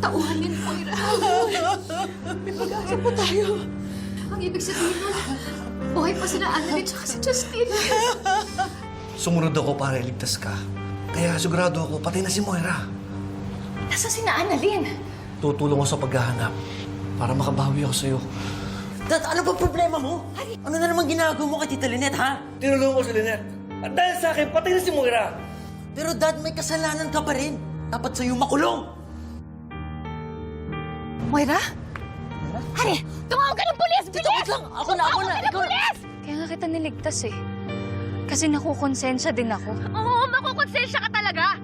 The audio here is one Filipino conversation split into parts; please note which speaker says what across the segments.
Speaker 1: tauhan yan, Moira. May pag-asa pa tayo. Ang ibig sabihin mo, buhay pa sila Annalyn tsaka si Justin.
Speaker 2: Sumunod ako para iligtas ka. Kaya sigurado ako, patay na si Moira.
Speaker 1: Nasaan si Annalyn?
Speaker 2: Tutulong ako sa paghahanap para makabawi ako sa'yo.
Speaker 3: Dad, ano ba problema mo? Ano na naman ginagawa mo kay Tita Lynette, ha?
Speaker 2: Tinulungan ko si Lynette. At dahil sa akin, patay na si Moira.
Speaker 3: Pero Dad, may kasalanan ka pa rin. Dapat sa'yo makulong.
Speaker 1: Moira? Hari, tumawag ka ng pulis!
Speaker 3: Tita, wait lang. Ako na. Ikaw na.
Speaker 4: Kaya nga kita niligtas eh. Kasi nakukonsensya din ako.
Speaker 5: Oo, makukonsensya ka talaga.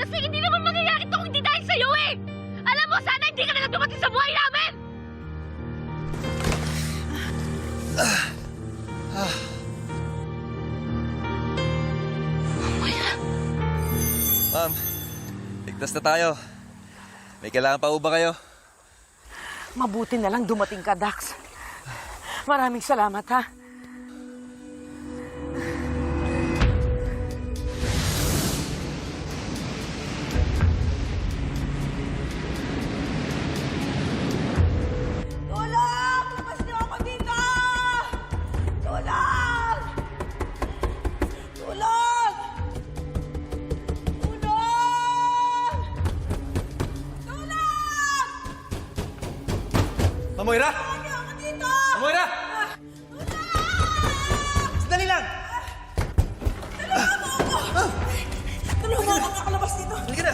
Speaker 5: Kasi hindi naman mangyayari ito kung hindi dahil sa'yo eh. Alam mo, sana hindi ka na lang dumating sa buhay namin.
Speaker 6: Ma'am, ligtas na tayo. May kailangan pa ba kayo?
Speaker 7: Mabuti na lang dumating ka, Dax. Maraming salamat, ha?
Speaker 8: Tulong! Labas niyo ako dito! Tulong! Tulong! Tulong! Tulong!
Speaker 2: Ma'am Moira!
Speaker 8: Tulungan niyo ako dito!
Speaker 2: Ma'am Moira! Sandali lang!
Speaker 8: Tulungan mo ako makalabas dito!
Speaker 2: Halika na!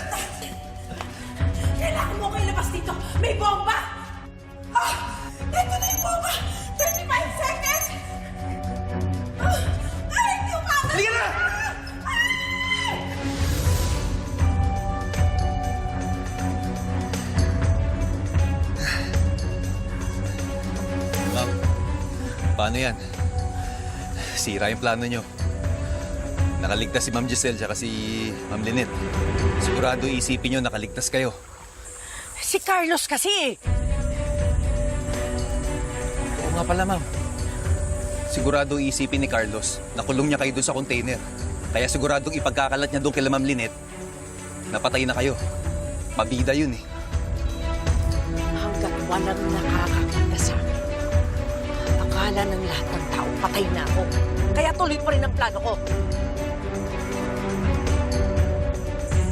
Speaker 8: Kailangan mo ko ilabas dito! May bomba! Ah! Ito na yung bomba! 35 seconds! Ah! Ay, hindi umaga!
Speaker 2: Halika na!
Speaker 6: Ma'am, paano yan? Sira yung plano nyo. Nakaligtas si Ma'am Giselle tsaka si Ma'am Lynette. Sigurado iisipin nyo nakaligtas kayo.
Speaker 7: Si Carlos kasi.
Speaker 6: Oo nga pala, ma'am. Sigurado iisipin ni Carlos na kulong niya kayo doon sa container. Kaya siguradong ipagkakalat niya doon kay Ma'am Lynette. Napatay na kayo. Pabida yun eh.
Speaker 7: Hanggat walang nakakakita sa akin, akala ng lahat ng tao patay na ako. Kaya tuloy pa rin ang plano ko.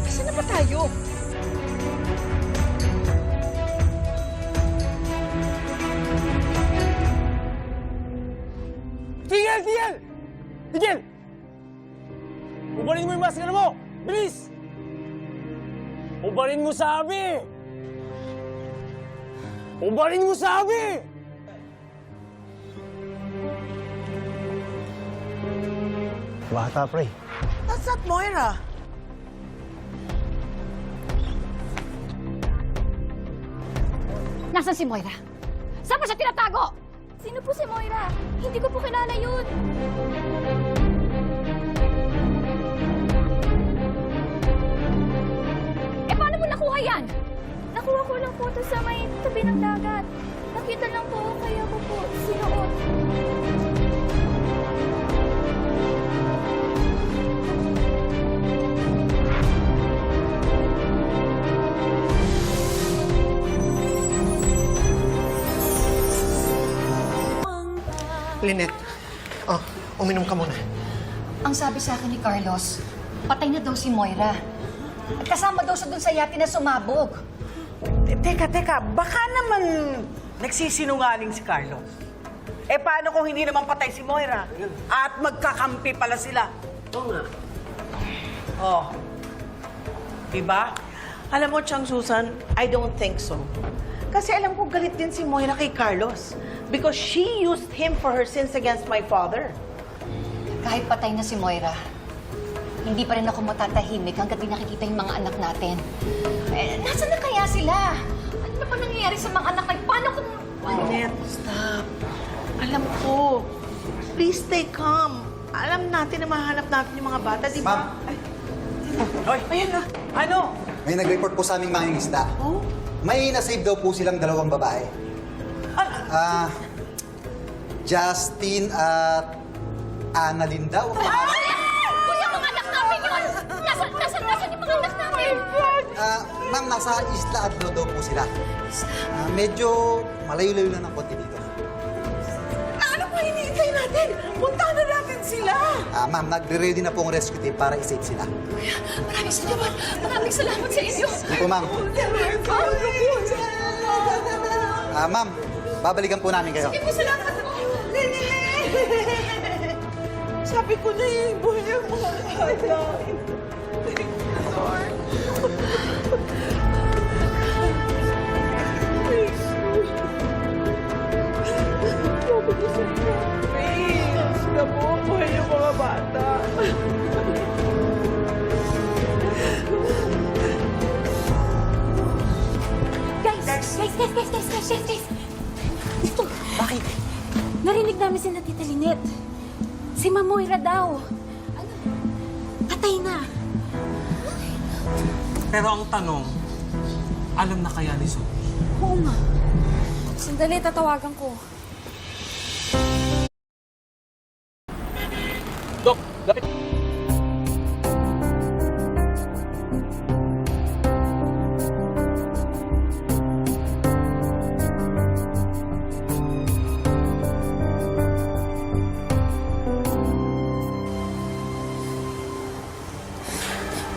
Speaker 7: Saan na ba tayo?
Speaker 9: Tigil! Tigil! Tigil! Ubarin mo yung maskara mo! Bilis! Ubarin mo sabi! Ubarin mo sabi!
Speaker 2: Bata, pre.
Speaker 7: That's not Moira.
Speaker 1: Nasaan si Moira? Saan pa siya tinatago?
Speaker 5: Sino po si Moira? Hindi ko po kilala yun.
Speaker 1: Paano mo nakuha yan?
Speaker 5: Nakuha ko lang po ito sa may tabi ng dagat. Nakita lang po, kaya ko po sinuot.
Speaker 2: Lynette, uminom ka muna.
Speaker 1: Ang sabi sa akin ni Carlos, patay na daw si Moira. At kasama daw siya dun sa yate na sumabog.
Speaker 7: Teka. Baka naman nagsisinungaling si Carlos. Eh, paano kung hindi naman patay si Moira? At magkakampi pala sila. Oo nga. Oh. Diba? Alam mo, Chang Susan, I don't think so. Kasi alam ko galit din si Moira kay Carlos. Because she used him for her sins against my father.
Speaker 1: Kahit patay na si Moira, hindi pa rin ako matatahimik hanggat di nakikita yung mga anak natin. Nasaan na kaya sila? Ano na ba nangyayari sa mga anak natin? Paano kung...
Speaker 7: Lynette, stop. Alam ko. Please stay calm. Alam natin na mahanap natin yung mga bata, di ba? Ay, ayan na. Ano?
Speaker 10: May nag-report po sa aming mangingisda.
Speaker 7: Oh?
Speaker 10: May nasave daw po silang 2 babae. Justin at Annalyn daw.
Speaker 5: Kuya, mga anak namin yun! Nasaan yung mga anak namin?
Speaker 10: Ma'am, nasa Isla Adlo daw po sila. Medyo malayo-layo lang ng konti dito.
Speaker 8: Ano pa hinihintay natin? Puntahan na natin sila!
Speaker 10: Ma'am, nagre-ready na po ang rescue team para i-save sila.
Speaker 1: Maraming salamat. Maraming salamat sa inyo.
Speaker 10: Sige po, ma'am. Ma'am, babalikan po namin kayo.
Speaker 8: Sige po, salamat po. Nene! Sabi ko na yung buhay ang mga bata. Thank you, Lord. Praise you. Sabi ko sa inyo, praise na po ang buhay ng mga bata.
Speaker 5: Guys! Ito. Bakit? Narinig namin si Tita Lynette. Si Mamoyra daw. Ano? Patay na.
Speaker 9: Pero ang tanong, alam na kaya ni Zoe?
Speaker 4: Oo nga. Sandali, tatawagan ko.
Speaker 9: Dok, dapat...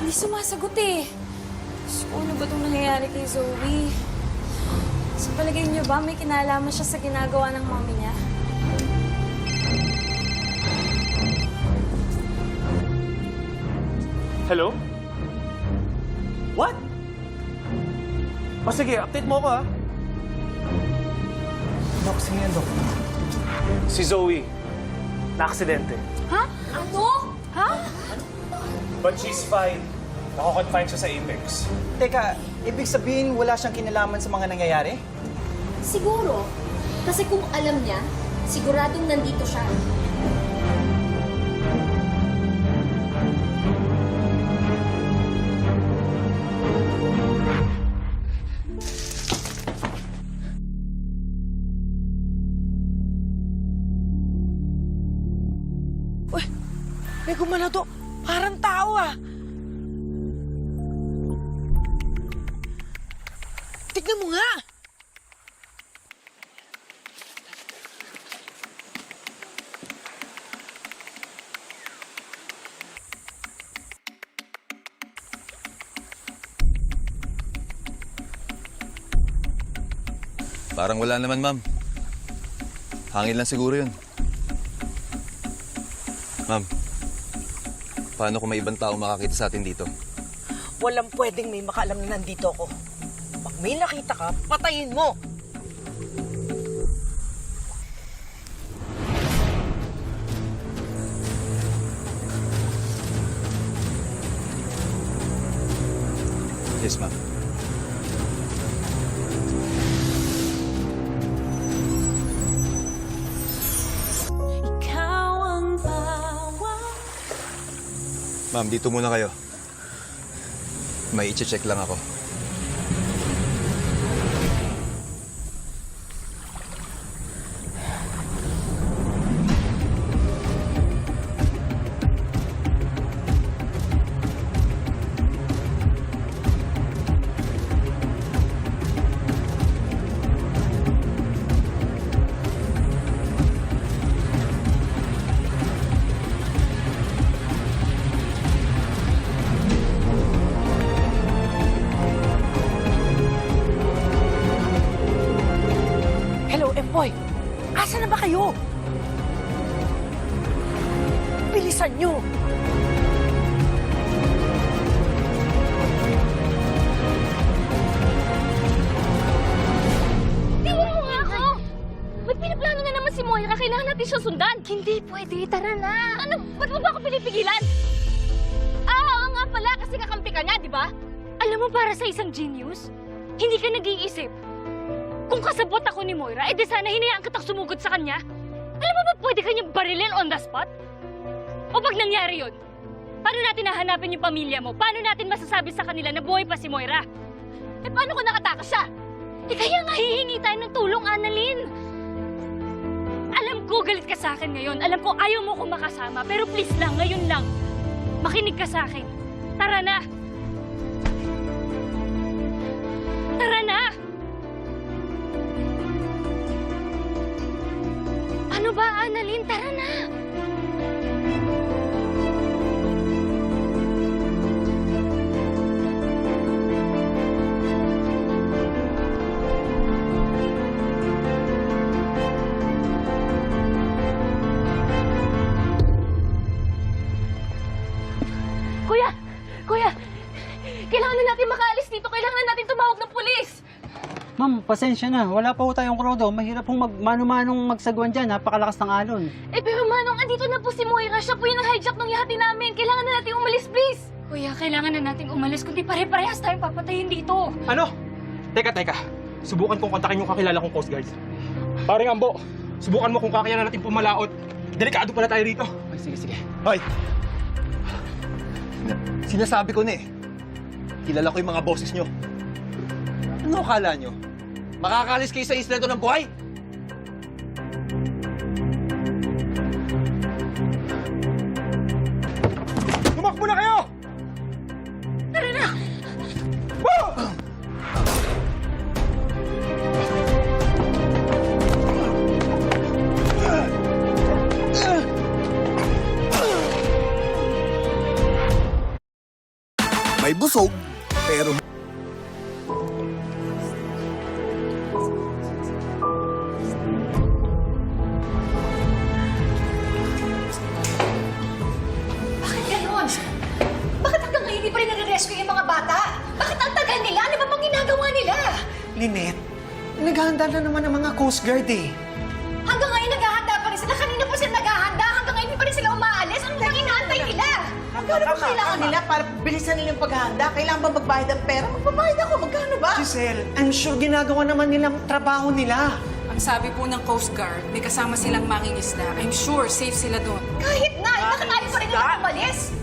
Speaker 4: Hindi sumasagot eh. Diyos ko, ano ba itong nangyayari kay Zoe? Sa palagay niyo ba may kinalaman siya sa ginagawa ng mommy niya?
Speaker 9: Hello? What? O sige, update mo ako ha. Dok, sino yan, Dok? Si Zoe. Na-aksidente.
Speaker 4: Ha? Ano? Ha?
Speaker 9: But she's fine. Nako-confine siya sa Apex.
Speaker 3: Teka, ibig sabihin wala siyang kinalaman sa mga nangyayari?
Speaker 5: Siguro. Kasi kung alam niya, siguradong nandito siya.
Speaker 7: Uy, may gumalaw to. Parang tao ah. Tignan mo nga.
Speaker 6: Parang wala naman, ma'am. Hangin lang siguro yun. Ma'am, paano kung may ibang tao makakita sa atin dito?
Speaker 7: Walang pwedeng may makaalam na nandito ako. Pag may nakita ka, patayin mo.
Speaker 6: Yes, ma'am. Ma'am, dito muna kayo. May i-check lang ako.
Speaker 7: Boy, asa na ba kayo? Bilisan nyo!
Speaker 5: Tingnan mo nga ako! May pinaplano na naman si Moira. Kailangan natin siya sundan. Hindi pwede. Tara na. Ano? Ba't mo ba ako pinipigilan? Oo nga pala. Kasi kakampi ka niya, di ba? Alam mo, para sa isang genius, hindi ka nag-iisip. Kung kasabot ako ni Moira, edi sana hinayaan kitang sumugod sa kanya. Alam mo ba pwede kanyang barilin on the spot? O pag nangyari yun, paano natin hahanapin yung pamilya mo? Paano natin masasabi sa kanila na buhay pa si Moira? Eh paano kung nakatakas siya? Eh kaya nga hihingi tayo ng tulong, Annalyn. Alam ko galit ka sa akin ngayon. Alam ko ayaw mo ko makasama. Pero please lang, ngayon lang. Makinig ka sa akin. Tara na. Tara na! Ano ba, Annalyn? Tara na! Kuya! Kuya! Kailangan na natin makaalis dito. Kailangan na natin tumawag ng pulis.
Speaker 11: Ma'am, pasensya na. Wala pa po tayong krodo. Mahirap pong mano-manong magsagwan dyan. Napakalakas ng alon.
Speaker 5: Eh pero Manong, andito na po si Moira. Siya po yung nang-hijack ng yate namin. Kailangan na natin umalis, please. Kuya, kailangan na natin umalis. Kundi pare-parehas tayong papatayin dito.
Speaker 9: Ano? Teka. Subukan kong kontakin yung kakilala kong Coast Guards. Paring Ambo, subukan mo kung kakayanan natin pumalaot. Delikado pala tayo rito.
Speaker 6: Ay, sige. Hoy! Sinasabi ko na eh. Kilala ko yung mga boses nyo. Ano akala nyo? Makakalis kayo sa isla ito ng buhay?
Speaker 9: Tumakbo na kayo!
Speaker 5: Tara na!
Speaker 2: May busog, pero...
Speaker 1: Bakit ganon? Bakit hanggang ngayon hindi pa rin nare-rescue yung mga bata? Bakit ang tagal nila? Ano ba bang ginagawa nila?
Speaker 2: Lynette, naghahanda na naman ang mga Coast Guard eh.
Speaker 1: Hanggang ngayon naghahanda pa rin sila. Kanina pa sila naghahanda. Hanggang ngayon hindi pa rin sila umaalis. Ano bang inaantay nila?
Speaker 7: Magkano ba kailangan nila para bilisan nila yung paghahanda? Kailangan ba magbayad ng pera? Magbabayad ako. Magkano ba?
Speaker 2: Giselle, I'm sure ginagawa naman nilang trabaho nila.
Speaker 8: Ang sabi po ng Coast Guard, may kasama silang mangingisda. I'm sure safe sila doon.
Speaker 1: Kahit na, bakit ayaw pa rin nila umalis?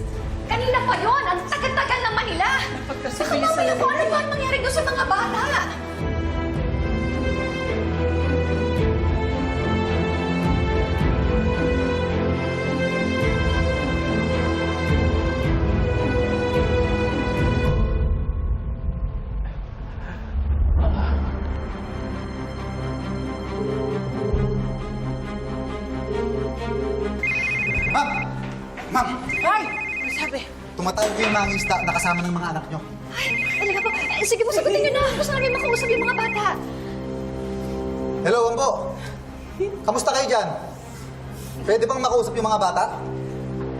Speaker 1: Kanina pa yon, ang tagal-tagal naman nila. Baka mamaya kung ano ba ang mangyari doon sa mga bata?
Speaker 10: Ma'am!
Speaker 7: Ay! Ano sabi?
Speaker 10: Tumatawag yung mga isda na kasama ng mga anak nyo.
Speaker 1: Ay, talaga po. Sige po, sagutin niyo na. Gusto namin makausap yung mga bata.
Speaker 10: Hello, Ambo! Kamusta kayo dyan? Pwede bang makausap yung mga bata?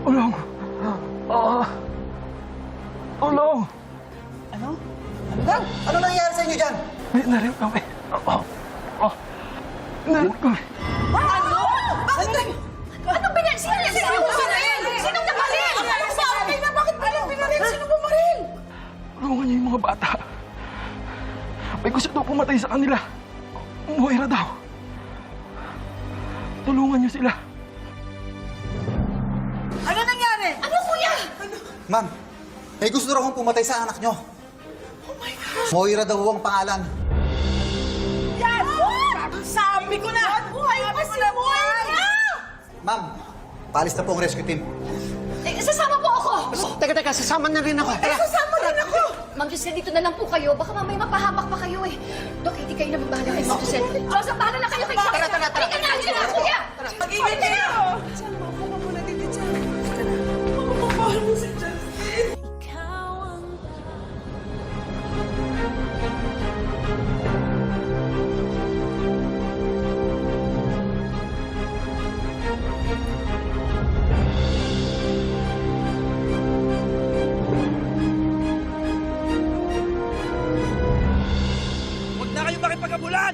Speaker 9: Ulong! Ulong!
Speaker 10: Ano nangyayari sa inyo dyan?
Speaker 9: May narinig kami. Narinig kami.
Speaker 7: Ano? Bakit?
Speaker 1: Ano ba yan? Sino bumaril? Sinong nabaril?
Speaker 7: Sabi na, bakit palang binaril? Sino bumaril?
Speaker 9: Tulungan niyo yung mga bata. May gusto daw pumatay sa kanila. Moira daw. Tulungan niyo sila.
Speaker 7: Ano nangyari?
Speaker 1: Ano, kuya?
Speaker 10: Ma'am, may gusto raw kong pumatay sa anak nyo.
Speaker 7: Oh my God!
Speaker 10: Moira daw ang pangalan.
Speaker 7: Yan! Sabi ko na! Buhay pa si Moira!
Speaker 10: Ma'am, paalis na po ang rescue team.
Speaker 1: Sasama po ako.
Speaker 2: Teka, sasama na rin ako.
Speaker 7: Sasama rin ako!
Speaker 1: Ma'am Giselle, dito na lang po kayo. Baka mamaya mapahamak pa kayo eh. Dok, hindi kayo na magbahala kay Ma'am Giselle. Joseph, bahala na kayo kay Joseph. Tara. Halika na, kuya!
Speaker 7: Mag-ingat kayo! Mama mo na dito dyan. Mamamahal mo si Justin.
Speaker 9: Huwag na kayo makipag-abulan!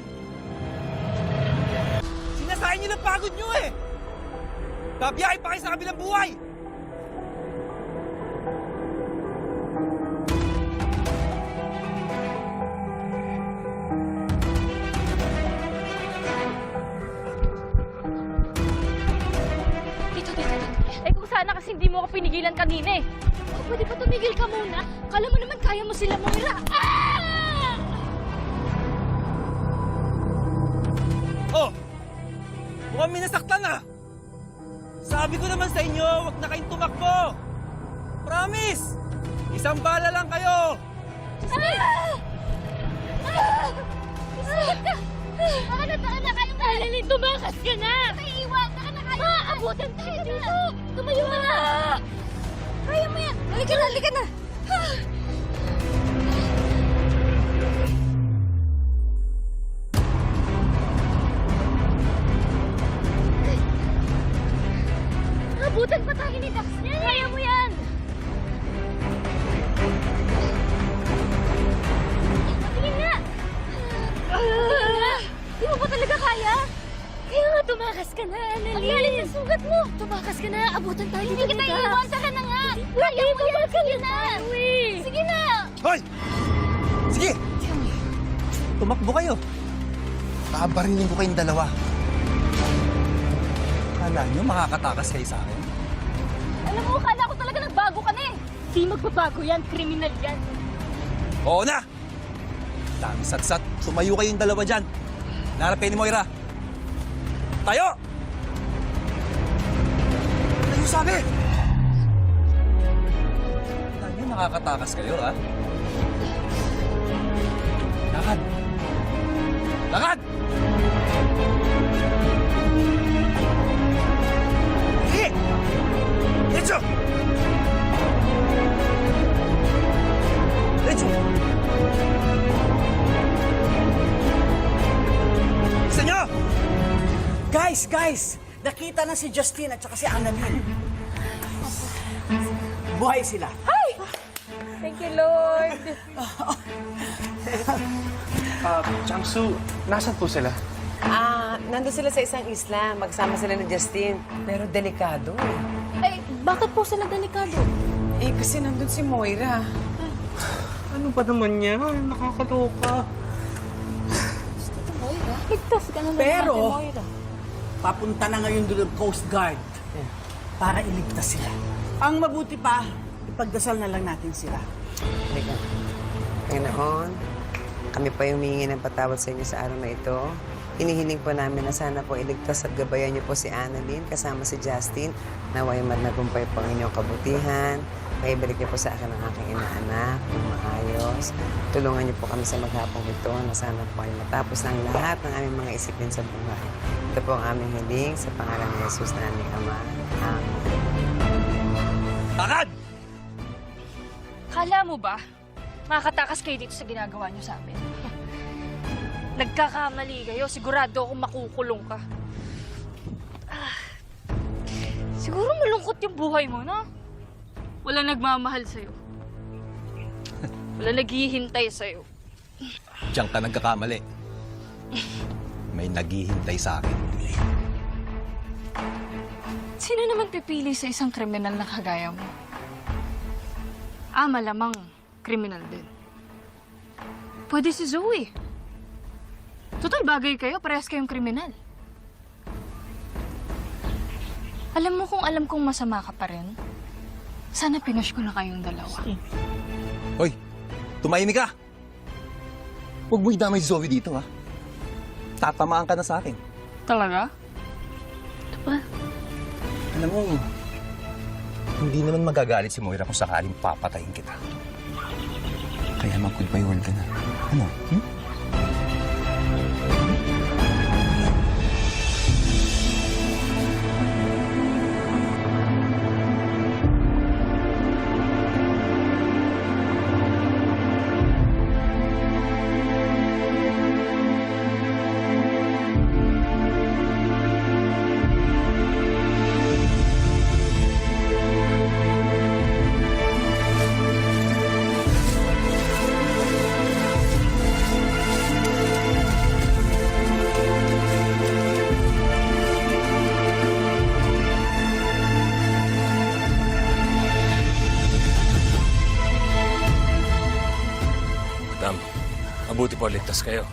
Speaker 9: Sinasayin niyo ng pagod niyo eh! Babiyahe pa kayo sa kabilang buhay!
Speaker 5: Dito. Eh kung sana kasi hindi mo ako pinigilan kanina eh. Oh, pwede ba tumigil ka muna? Kala mo naman kaya mo sila, Moira. Ah!
Speaker 9: Oh! Mukhang minasaktan ah! Sabi ko naman sa inyo, huwag na kayong tumakbo! Promise! Isang bala lang kayo!
Speaker 5: Ah! Ah! Annalyn, tumakas ka na! Naiiwan ka na kaya! Maabutan tayo dito! Tumayo ka na! Kaya mo yan! Halika na, halika na! Abutan pa tayo ni Dax niya! Kaya mo yan! Sige nga! Di mo ba talaga kaya? Kaya nga, tumakas ka na, Annalyn. Ang lalim ng sugat mo. Tumakas ka na, abutan tayo. Hindi kita iiwan, saka na nga. Kaya mo yan, sige na. Sige na.
Speaker 6: Hoy! Sige! Tumakbo kayo. Kabarinin ko kayong dalawa. Kala nyo makakatakas kayo sa akin?
Speaker 5: Alam mo, kala ko talaga nagbago ka na eh. Di magbabago yan, kriminal yan.
Speaker 6: Oo na! Dami satsat. Tumayo kayong dalawa dyan. Narapin ni Moira. Tayo! Tayo sabi! Kala nyo makakatakas kayo, ha? Lakad! Lakad! Sige! Diretso! Diretso! Isa nyo!
Speaker 7: Guys! Nakita na si Justine at saka si Annalyn. Buhay sila.
Speaker 4: Thank you, Lord.
Speaker 9: Changsu, nasan po sila?
Speaker 3: Nandun sila sa isang isla. Magsama sila ni Justine. Pero delikado eh.
Speaker 5: Ay, bakit po sila delikado?
Speaker 3: Eh, kasi nandun si Moira.
Speaker 9: Ano ba naman yan? Nakakaloka.
Speaker 5: Ligtas ka na naman
Speaker 7: Pero,
Speaker 5: natin, Moira.
Speaker 7: papunta na ngayon doon ang Coast Guard para iligtas sila. Ang mabuti pa, ipagdasal na lang natin sila.
Speaker 3: Teka. Panginoon, kami pa yung humingi ng patawad sa inyo sa araw na ito. Hinihiling po namin na sana po iligtas at gabayan niyo po si Annalyn kasama si Justine. Naway magnagumpay po ang inyong kabutihan. Maibalik niyo po sa akin ang aking inaanak ng maayos. Tulungan niyo po kami sa maghapong ito na sana po ay matapos ng lahat ng aming mga isipin sa buhay. Ito po ang aming hiling sa pangalan ni Jesus na aming Ama. Amen.
Speaker 6: Lakad!
Speaker 5: Kala mo ba, makakatakas kayo dito sa ginagawa niyo sa amin? Nagkakamali kayo. Sigurado akong makukulong ka. Siguro malungkot yung buhay mo, no? Wala nagmamahal sa'yo. Wala naghihintay sa'yo.
Speaker 6: Diyan ka nagkakamali. May naghihintay sa akin.
Speaker 5: Sino naman pipili sa isang kriminal na kagaya mo? Malamang kriminal din. Pwede si Zoe. Total bagay kayo, parehas kayong kriminal. Alam mo kung alam kong masama ka pa rin, sana pinush ko na kayong dalawa.
Speaker 6: Hoy! Tumahimik ka! Huwag mo idamay si Zoe dito, ha? Tatamaan ka na sa akin.
Speaker 5: Talaga? Ito ba?
Speaker 6: Alam mo, hindi naman magagalit si Moira kung sakaling papatayin kita. Kaya mag-goodbye world ka na. Ano?
Speaker 12: Mabuti po, ligtas kayo.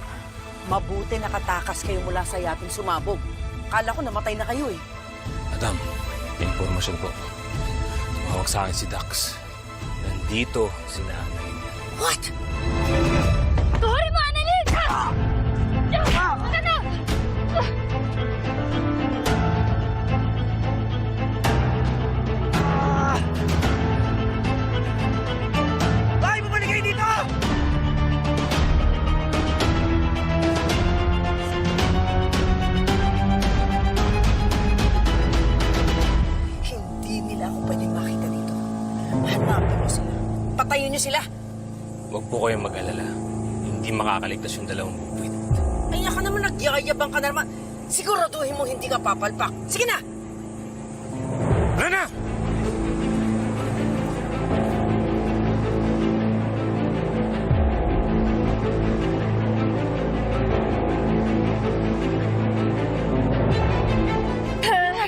Speaker 7: Mabuti nakatakas kayo mula sa yating sumabog. Kala ko namatay na kayo eh.
Speaker 12: Madam, may impormasyon po. Tumawag sa akin si Dax. Nandito si Annalyn.
Speaker 7: What?
Speaker 5: Tuhorin mo, Annalyn! Ano na?
Speaker 2: Bakit bumalik kayo dito?
Speaker 8: kinidnapin niyo sila. Patayin niyo sila.
Speaker 12: Huwag po kayong mag-alala. Hindi makakaligtas yung dalawang buwit.
Speaker 8: Kaya ka naman nagyayabang ka na naman. Siguraduhin mo hindi ka papalpak. Sige na!
Speaker 12: Rana!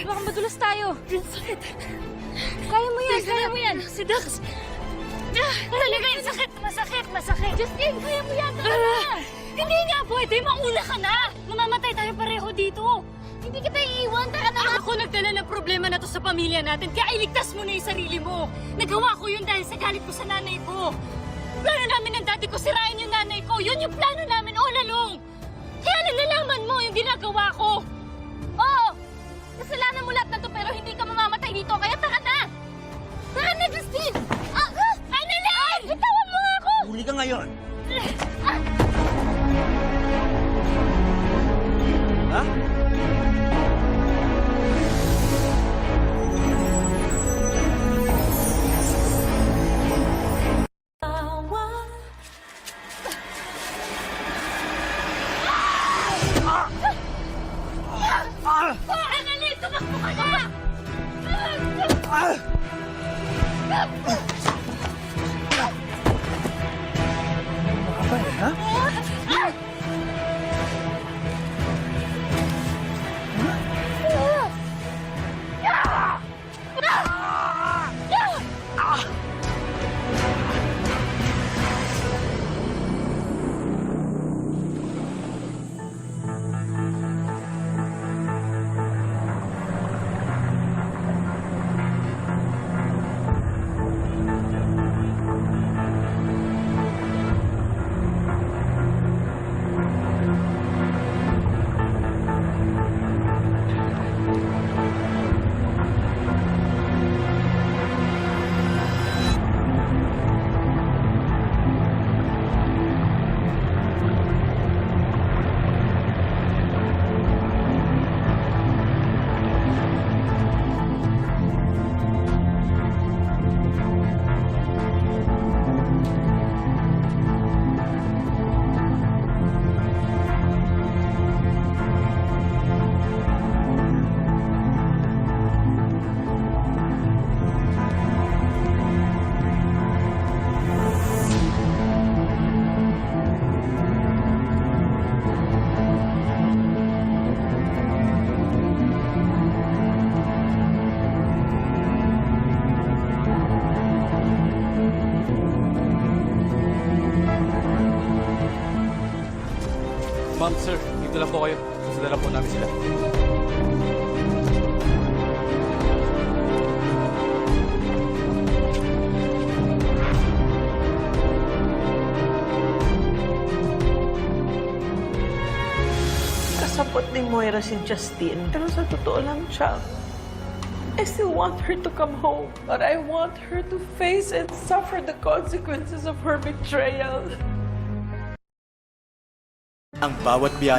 Speaker 5: Baka madulas tayo. Sakit. Kaya mo yan, kaya mo yan. Si Dax. Talaga yung sakit. Masakit. Justine, kaya mo yan. Hindi nga pwede. Mauna ka na. Mamamatay tayo pareho dito. Hindi kita iiwan. Tara na. Ako nagdala ng problema na to sa pamilya natin. Kaya iligtas mo na yung sarili mo. Nagawa ko yun dahil sa galit ko sa nanay ko. Plano namin ng daddy ko, sirain yung nanay ko. Yun yung plano namin all along. Kaya nalalaman mo yung ginagawa ko. Oo. Kasalanan mo lahat na to pero hindi ka mamamatay dito. Kaya tara na. Tara na, Justine. Annalyn! Bitawan mo nga ako.
Speaker 2: Huli ka ngayon. Ha?
Speaker 5: Annalyn, tumakbo ka na!
Speaker 9: Ma'am, sir, dito lang po kayo. Susundan po namin sila.
Speaker 7: Kasabot ni Moira si Justine. Pero sa totoo lang siya, I still want her to come home. But I want her to face and suffer the consequences of her betrayal.
Speaker 13: Ang bawat biyahe